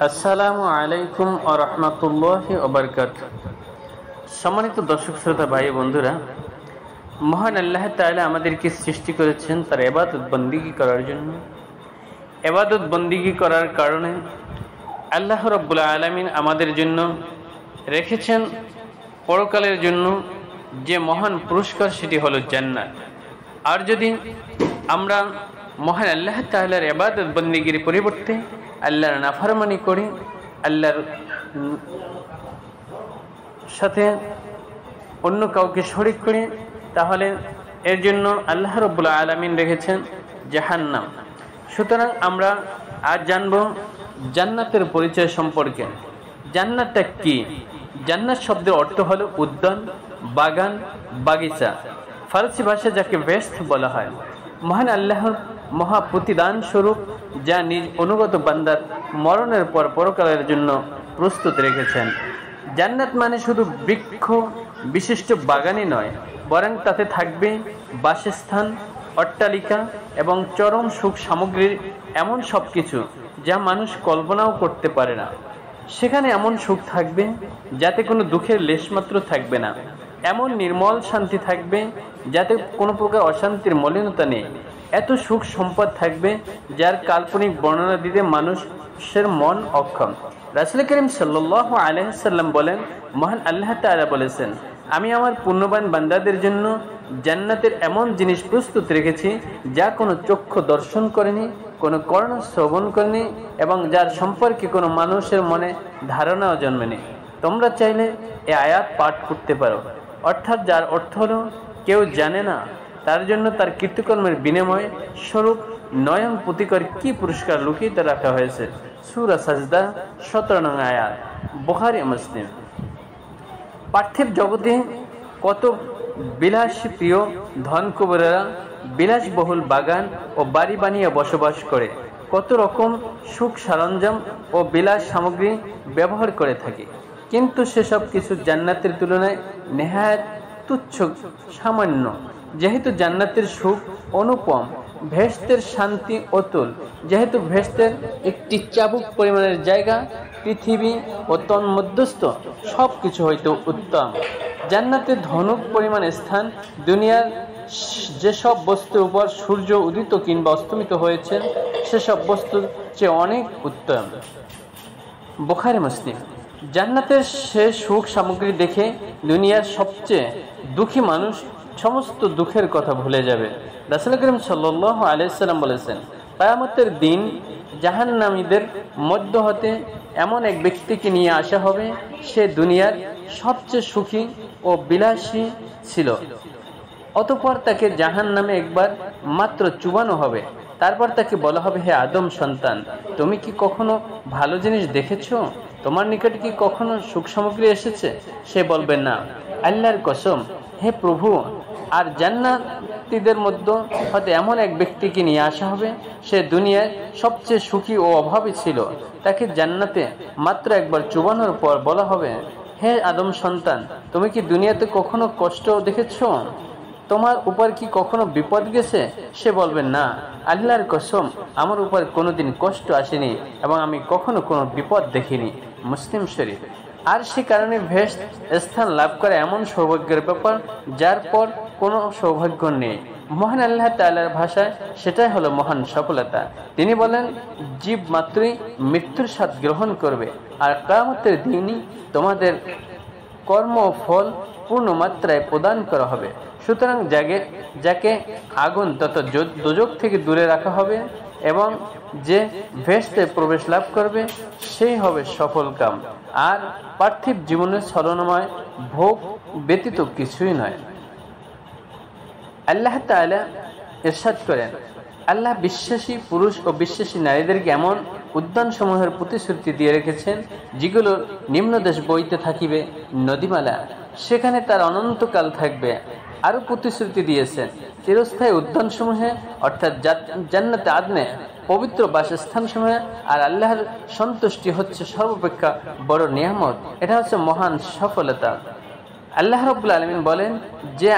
আসসালামু আলাইকুম ওয়া রাহমাতুল্লাহি ওয়া বারাকাতুহু। সম্মানিত দর্শক শ্রোতা ভাই বন্ধুরা, মহান আল্লাহ তাআলা আমাদেরকে সৃষ্টি করেছেন তার ইবাদত বন্দেগী করার জন্য। ইবাদত বন্দেগী করার কারণে আল্লাহ রাব্বুল আলামিন আমাদের জন্য রেখেছেন পরকালের জন্য যে মহান পুরস্কার, সেটি হলো জান্নাত। আর যদি আমরা মহান আল্লাহ তাআলার ইবাদত বন্দেগীর পরিবর্তে আল্লাহর নাফরমানি করি, আল্লাহর সাথে অন্য কাউকে শরীক করি, তাহলে এর জন্য আল্লাহ রাব্বুল আলামিন রেখেছেন জাহান্নাম। সুতরাং আমরা আজ জানব জান্নাতের পরিচয় সম্পর্কে। জান্নাতটা কি? জান্নাত শব্দের অর্থ হলো উদ্যান, বাগান, বাগিচা। ফারসি ভাষায় যাকে বেহেশত বলা হয়। মহান আল্লাহর মহা প্রতিদান স্বরূপ যা নিজ অনুগত বান্দার মরণের পর পরকালের জন্য প্রস্তুত রেখেছেন। জান্নাত মানে শুধু বৃক্ষ বিশিষ্ট বাগানই নয়, বরং তাতে থাকবে বাসস্থান, অট্টালিকা এবং চরম সুখ সামগ্রীর এমন সব কিছু যা মানুষ কল্পনাও করতে পারে না। সেখানে এমন সুখ থাকবে যাতে কোনো দুঃখের লেশমাত্র থাকবে না, এমন নির্মল শান্তি থাকবে যাতে কোনো প্রকার অশান্তির মলিনতা নেই। এত সুখ সম্পদ থাকবে যার কাল্পনিক বর্ণনা দিতে মানুষের মন অক্ষম। রাসূল করিম সাল্লাল্লাহু আলাইহি সাল্লাম বলেন, মহান আল্লাহ তাআলা বলেছেন, আমি আমার পুণ্যবান বান্দাদের জন্য জান্নাতের এমন জিনিস প্রস্তুত রেখেছি যা কোনো চক্ষু দর্শন করেনি, কোনো কর্ণ শ্রবণ করেনি এবং যার সম্পর্কে কোনো মানুষের মনে ধারণাও জন্মেনি। তোমরা চাইলে এই আয়াত পাঠ করতে পারো। অর্থাৎ যার অর্থ হলো কেউ জানে না তার জন্য তার কৃতকর্মের বিনিময় স্বরূপ নয়ন প্রতিকর কি পুরস্কার লুকিয়ে রাখা হয়েছে। সূরা সাজদা 17 নং আয়াত, বুখারী মুসলিম। পার্থিব জগতে কত বিলাসী প্রিয় ধনকুবেরেরা বিলাসবহুল বাগান ও বাড়ি বানিয়ে বসবাস করে, কত রকম সুখ সরঞ্জাম ও বিলাস সামগ্রী ব্যবহার করে থাকে, কিন্তু সেসব কিছু জান্নাতের তুলনায় নেহায়েত তুচ্ছ, সামান্য। যেহেতু জান্নাতের সুখ অনুপম, বেহেশতের শান্তি অতুল, যেহেতু বেহেশতের একটি চাবুক পরিমাণের জায়গা পৃথিবী ও তন্মধ্যস্থ সব কিছু হয়তো উত্তম, জান্নাতের ধনুক পরিমাণ স্থান দুনিয়ার যেসব বস্তুর উপর সূর্য উদিত কিংবা অস্তমিত হয়েছে সেসব বস্তুর চেয়ে অনেক উত্তম। বুখারী মুসলিম। জান্নাতের সে সুখ সামগ্রী দেখে দুনিয়ার সবচেয়ে দুঃখী মানুষ সমস্ত দুঃখের কথা ভুলে যাবে। রাসূল করিম সাল্লাল্লাহু আলাইহি সাল্লাম বলেছেন, কিয়ামতের দিন জাহান্নামীদের মধ্য হতে এমন এক ব্যক্তিকে নিয়ে আসা হবে, সে দুনিয়ার সবচেয়ে সুখী ও বিলাসী ছিল। অতঃপর তাকে জাহান্নামে একবার মাত্র চুবানো হবে। তারপর তাকে বলা হবে, হে আদম সন্তান, তুমি কি কখনো ভালো জিনিস দেখেছো? তোমার নিকট কি কখনো সুখ সামগ্রী এসেছে? সে বলবে না। আল্লাহর কসম, হে প্রভু। আর জান্নাতীদের মধ্যে হতে এমন এক ব্যক্তিকে নিয়ে আসা হবে, সে দুনিয়ায় সবচেয়ে সুখী ও অভাবী ছিল। তাকে জান্নাতে মাত্র একবার চুবানোর পর বলা হবে, হে আদম সন্তান, তুমি কি দুনিয়াতে কখনো কষ্ট দেখেছো? তোমার উপর কি কখনো বিপদ গেছে? সে বলবে না। আল্লাহর কসম, আমার উপর কোনোদিন কষ্ট আসেনি এবং আমি কখনো কোনো বিপদ দেখিনি। মুসলিম শরীফ। আর সে কারণে বেহেশত স্থান লাভ করে এমন সৌভাগ্যের ব্যাপার যার পর কোনো সৌভাগ্য নেই। মহান আল্লাহ তাআলার ভাষায় সেটাই হলো মহান সফলতা। তিনি বলেন, জীব মাত্রই মৃত্যুর স্বাদ গ্রহণ করবে, আর কিয়ামতের দিনই তোমাদের কর্ম ও ফল পূর্ণ মাত্রায় প্রদান করা হবে। সুতরাং যাকে আগুন তথা দোজখ থেকে দূরে রাখা হবে এবং যে বেহেশতে প্রবেশ লাভ করবে সেই হবে সফল কাম, আর পার্থিব জীবনের ছলনাময় ভোগ ব্যতীত কিছুই নয়। আল্লাহ তাআলা ইরশাদ করেন, আল্লাহ বিশ্বাসী পুরুষ ও বিশ্বাসী নারীদেরকে এমন উদ্যানসমূহের প্রতিশ্রুতি দিয়ে রেখেছেন যেগুলোর নিম্নদেশ বইতে থাকিবে নদীমালা, সেখানে তার অনন্তকাল থাকবে। আরও প্রতিশ্রুতি দিয়েছেন চিরস্থায়ী উদ্যানসমূহে, অর্থাৎ জান্নাতে আদনে পবিত্র বাসস্থানসমূহে। আর আল্লাহর সন্তুষ্টি হচ্ছে সর্বাপেক্ষা বড় নিয়ামত। এটা হচ্ছে মহান সফলতা। আল্লাহ রাব্বুল আলামিন বলেন যে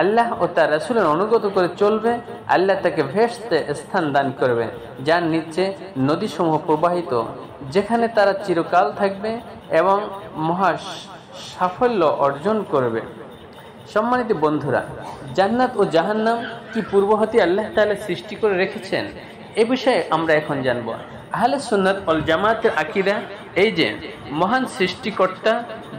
আল্লাহ ও তার রাসূলের অনুগত করে চলবে, আল্লাহ তাকে ভেস্তে স্থান দান করবে, যার নিচে নদীসমূহ প্রবাহিত, যেখানে তারা চিরকাল থাকবে এবং মহা সাফল্য অর্জন করবে। সম্মানিত বন্ধুরা, জান্নাত ও জাহান্নাম কি পূর্ব হতে আল্লাহ তাআলা সৃষ্টি করে রেখেছেন, এ বিষয়ে আমরা এখন জানব। আহলে সুন্নাত ওয়াল জামাতের আকীদা এই যে মহান সৃষ্টিকর্তা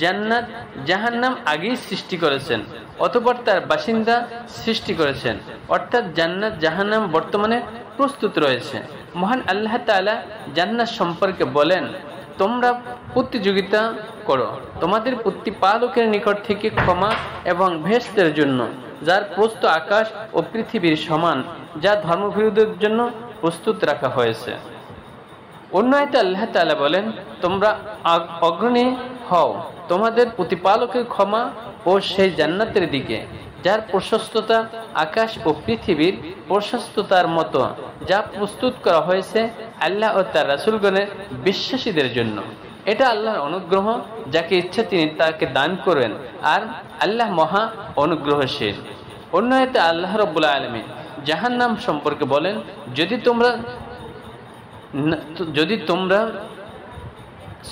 জান্নাত জাহান্নাম আগেই সৃষ্টি করেছেন, অতঃপর তার বাসিন্দা সৃষ্টি করেছেন, অর্থাৎ জান্নাত জাহান্নাম বর্তমানে প্রস্তুত রয়েছে। মহান আল্লাহ তাআলা জান্নাত সম্পর্কে বলেন, তোমরা প্রতিযোগিতা করো তোমাদের প্রতিপালকের নিকট থেকে ক্ষমা এবং ভেস্তের জন্য, যার প্রস্থ আকাশ ও পৃথিবীর সমান, যা ধর্মবিরোধীদের জন্য প্রস্তুত রাখা হয়েছে। অন্য আয়াতে আল্লাহ তাআলা বলেন, তোমরা অগ্রণী হও তোমাদের প্রতিপালকের ক্ষমা ও সেই জান্নাতের দিকে, যার প্রশস্ততা আকাশ ও পৃথিবীর প্রশস্ততার মতো, যা প্রস্তুত করা হয়েছে আল্লাহ ও তার রাসূলগণের বিশ্বাসীদের জন্য। এটা আল্লাহর অনুগ্রহ, যাকে ইচ্ছা তিনি তাকে দান করবেন, আর আল্লাহ মহা অনুগ্রহশীল। অন্য আয়াতে আল্লাহ রাব্বুল আলামিন জাহান্নাম সম্পর্কে বলেন, যদি তোমরা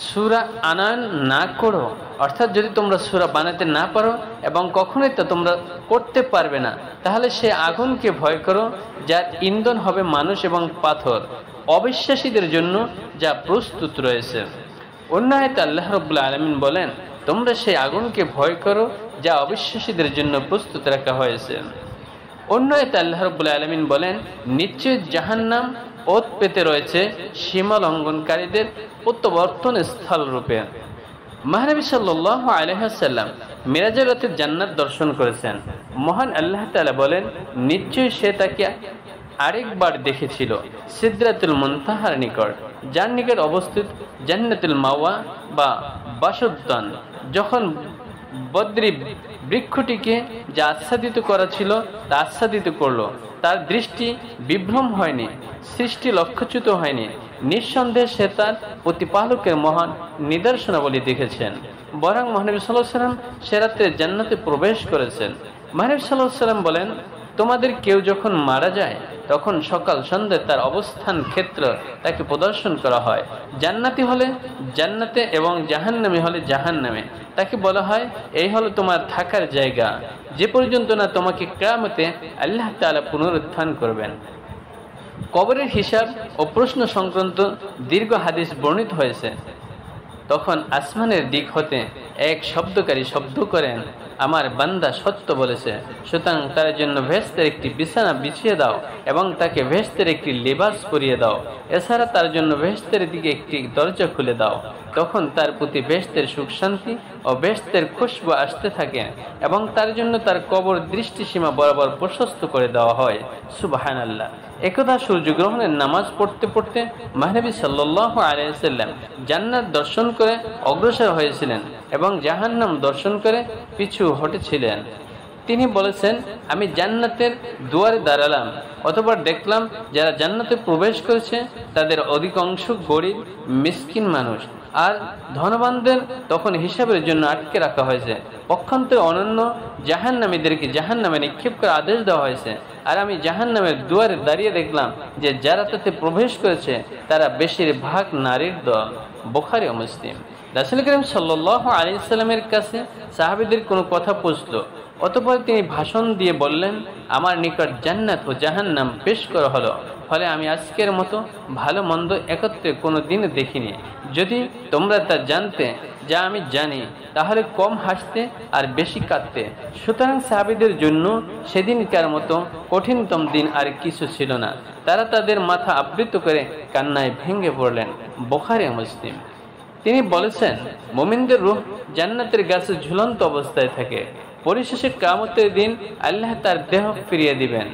সূরা আনান না করো, অর্থাৎ যদি তোমরা সূরা বানাতে না পারো এবং কখনোই তা তোমরা করতে পারবে না, তাহলে সে আগুনকে ভয় করো, যার ইন্ধন হবে মানুষ এবং পাথর, অবিশ্বাসীদের জন্য যা প্রস্তুত রয়েছে। অন্য আয়াতে আল্লাহ রাব্বুল আলামিন বলেন, তোমরা সেই আগুনকে ভয় করো, যা অবিশ্বাসীদের জন্য প্রস্তুত রাখা হয়েছে। অন্য আয়াতে আল্লাহ রাব্বুল আলামিন বলেন, নিশ্চয় জাহান্নাম ওত পেতে রয়েছে সীমা লঙ্ঘনকারীদের প্রত্যাবর্তন স্থল রূপে। মহানবী সাল্লাল্লাহু আলাইহি ওয়াসাল্লাম মিরাজের রাতে জান্নাত দর্শন করেছেন। মহান আল্লাহ তাআলা বলেন, নিশ্চয়ই সে তাকে আরেকবার দেখেছিল সিদরাতুল মুনতাহার নিকট, যার নিকট অবস্থিত জান্নাতুল মাওয়া বা বাসোদ্যান। যখন বদ্রি বৃক্ষটিকে যা আচ্ছাদিত করা ছিল তা আচ্ছাদিত করলো, তার দৃষ্টি বিভ্রম হয়নি, সৃষ্টি লক্ষ্যচ্যুত হয়নি। নিঃসন্দেহে সে তার প্রতিপালকের মহান নিদর্শনাবলী দেখেছেন। বরং মহানবী সাল্লাল্লাহু আলাইহি ওয়াসাল্লাম সে রাতে জান্নাতে প্রবেশ করেছেন। মহানবী সাল্লাল্লাহু আলাইহি ওয়াসাল্লাম বলেন, তোমাদের কেউ যখন মারা যায় তখন সকাল সন্ধ্যে তার অবস্থান ক্ষেত্র তাকে প্রদর্শন করা হয়। জান্নাতি হলে জান্নাতে এবং জাহান্নামী হলে জাহান্নামে। তাকে বলা হয়, এই হলো তোমার থাকার জায়গা, যে পর্যন্ত না তোমাকে কিয়ামতে আল্লাহ তাআলা পুনরুত্থান করবেন। কবরের হিসাব ও প্রশ্ন সংক্রান্ত দীর্ঘ হাদিস বর্ণিত হয়েছে। তখন আসমানের দিক হতে এক শব্দকারী শব্দ করেন, আমার বান্দা সত্য বলেছে, সুতরাং তার জন্য ভেস্তের একটি বিছানা বিছিয়ে দাও এবং তাকে ভেস্তের একটি লেবাস পরিয়ে দাও। এছাড়া তার জন্য ভেস্তের দিকে একটি দরজা খুলে দাও। তখন তার প্রতি ভেস্তের সুখ শান্তি ও ভেস্তের খুশবু আসতে থাকে এবং তার জন্য তার কবর দৃষ্টিসীমা বরাবর প্রশস্ত করে দেওয়া হয়। সুবহানাল্লাহ। একদা সূর্যগ্রহণের নামাজ পড়তে পড়তে মহানবী সাল্লাল্লাহু আলাইহি ওয়াসাল্লাম জান্নাত দর্শন করে অগ্রসর হয়েছিলেন এবং জাহান্নাম দর্শন করে পিছু হটেছিলেন। তিনি বলেছেন, আমি জান্নাতের দুয়ারে দাঁড়ালাম, অতঃপর দেখলাম যারা জান্নাতে প্রবেশ করেছে তাদের অধিকাংশ গরিব মিসকিন মানুষ, আর ধনবানদের তখন হিসাবের জন্য আটকে রাখা হয়েছে। পক্ষান্তরে অনন্য জাহান্নামীদেরকে জাহান্নামে নিক্ষেপ করার আদেশ দেওয়া হয়েছে। আর আমি জাহান্নামের দুয়ারে দাঁড়িয়ে দেখলাম যে যারা তাতে প্রবেশ করেছে তারা বেশিরভাগ নারীর দল। বুখারী ও মুসলিম। রাসূল করিম সাল্লাল্লাহু আলাইহি ওয়াসাল্লামের কাছে সাহাবীদের কোনো কথা পৌঁছল, অতঃপর তিনি ভাষণ দিয়ে বললেন, আমার নিকট জান্নাত ও জাহান্নাম পেশ করা হলো, ফলে আমি আজকের মতো ভালো মন্দ একত্রে কোনো দিন দেখিনি। যদি তোমরা তা জানতে যা আমি জানি, তাহলে কম হাসতে আর বেশি কাঁদতে। সুতরাং সাহাবীদের জন্য সেদিনকার মতো কঠিনতম দিন আর কিছু ছিল না। তারা তাদের মাথা আবৃত করে কান্নায় ভেঙে পড়লেন। বুখারী ও মুসলিম। তিনি বলেছেন, মুমিনদের রূহ জান্নাতের গাছে ঝুলন্ত অবস্থায় থাকে, পরিশেষে কিয়ামতের দিন আল্লাহ তার দেহ ফিরিয়ে দিবেন।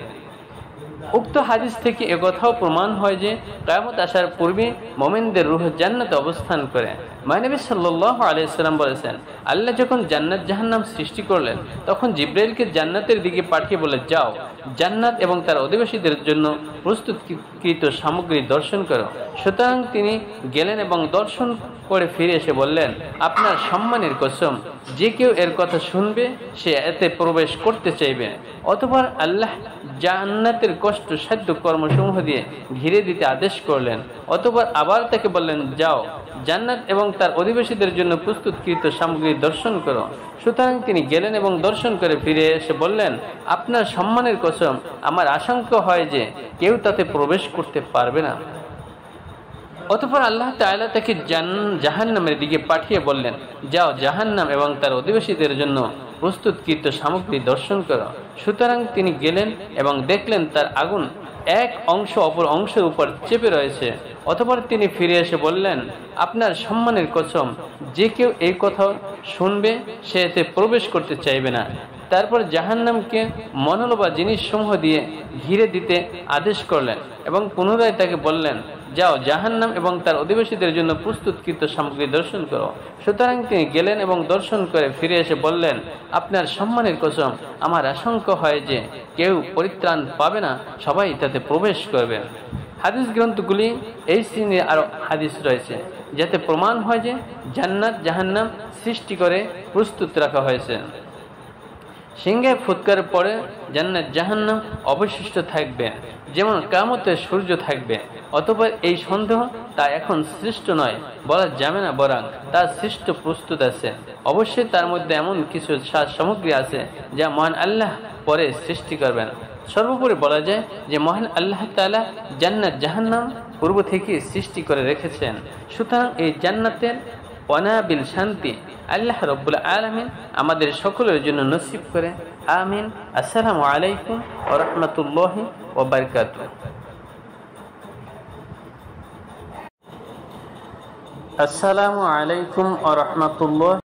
উক্ত হাদিস থেকে একথাও প্রমাণ হয় যে কিয়ামত আসার পূর্বে মুমিনদের রূহ জান্নাতে অবস্থান করে। নবী সাল্লাল্লাহু আলাইহি ওয়াসাল্লাম বলেছেন, আল্লাহ যখন জান্নাত জাহান্নাম সৃষ্টি করলেন তখন জিবরাইলকে জান্নাতের দিকে পাঠিয়ে বলে, যাও জান্নাত এবং তার অধিবাসীদের জন্য প্রস্তুতকৃত সামগ্রী দর্শন করো। সুতরাং তিনি গেলেন এবং দর্শন করে ফিরে এসে বললেন, আপনার সম্মানের কসম, যে কেউ এর কথা শুনবে সে এতে প্রবেশ করতে চাইবে। অতঃপর আল্লাহ জান্নাতের কষ্ট সাধ্য কর্মসমূহ দিয়ে ঘিরে দিতে আদেশ করলেন। অতঃপর আবার তাকে বললেন, যাও জান্নাত এবং তার অধিবাসীদের জন্য প্রস্তুতকৃত সামগ্রী দর্শন করো। সুতরাং তিনি গেলেন এবং দর্শন করে ফিরে এসে বললেন, আপনার সম্মানের কসম, আমার আশঙ্কা হয় যে কেউ তাতে প্রবেশ করতে পারবে না। অতঃপর আল্লাহ তাআলা তাকে জাহান্নামের দিকে পাঠিয়ে বললেন, যাও জাহান্নাম এবং তার অধিবাসীদের জন্য প্রস্তুতকৃত সামগ্রী দর্শন করো। সুতরাং তিনি গেলেন এবং দেখলেন তার আগুন এক অংশ অপর অংশের উপর চেপে রয়েছে। অতঃপর তিনি ফিরে এসে বললেন, আপনার সম্মানের কসম, যে কেউ এই কথা শুনবে সে এতে প্রবেশ করতে চাইবে না। তারপর জাহান্নামকে মনোলোভা জিনিসসমূহ দিয়ে ঘিরে দিতে আদেশ করলেন এবং পুনরায় তাকে বললেন, যাও জাহান্নাম এবং তার অধিবাসীদের জন্য প্রস্তুতকৃত সামগ্রী দর্শন করো। সুতরাং তিনি গেলেন এবং দর্শন করে ফিরে এসে বললেন, আপনার সম্মানের কসম, আমার আশঙ্কা হয় যে কেউ পরিত্রাণ পাবে না, সবাই তাতে প্রবেশ করবে। হাদিস গ্রন্থগুলি এই শ্রেণীর আরও হাদিস রয়েছে যাতে প্রমাণ হয় যে জান্নাত জাহান্নাম সৃষ্টি করে প্রস্তুত রাখা হয়েছে। সিংহে ফুৎকারের পরে জান্নাত জাহান্নাম অবশিষ্ট থাকবে, যেমন কিয়ামতের সূর্য থাকবে। অতঃপর এই সন্দেহ তা এখন সৃষ্ট নয় বলা যাবে না, বরং তা সৃষ্ট প্রস্তুত আছে। অবশ্যই তার মধ্যে এমন কিছু সামগ্রী আছে যা মহান আল্লাহ পরে সৃষ্টি করবেন। সর্বোপরি বলা যায় যে মহান আল্লাহ তাআলা জান্নাত জাহান্নাম পূর্ব থেকে সৃষ্টি করে রেখেছেন। সুতরাং এই জান্নাতের অনাবিল শান্তি আল্লাহ রাব্বুল আলামিন আমাদের সকলের জন্য নসিব করে। আমিন। আসসালামু আলাইকুম ওয়া রাহমাতুল্লাহি ওয়া বারাকাতুহু। আসসালামু আলাইকুম ওয়া রাহমাতুল্লাহ।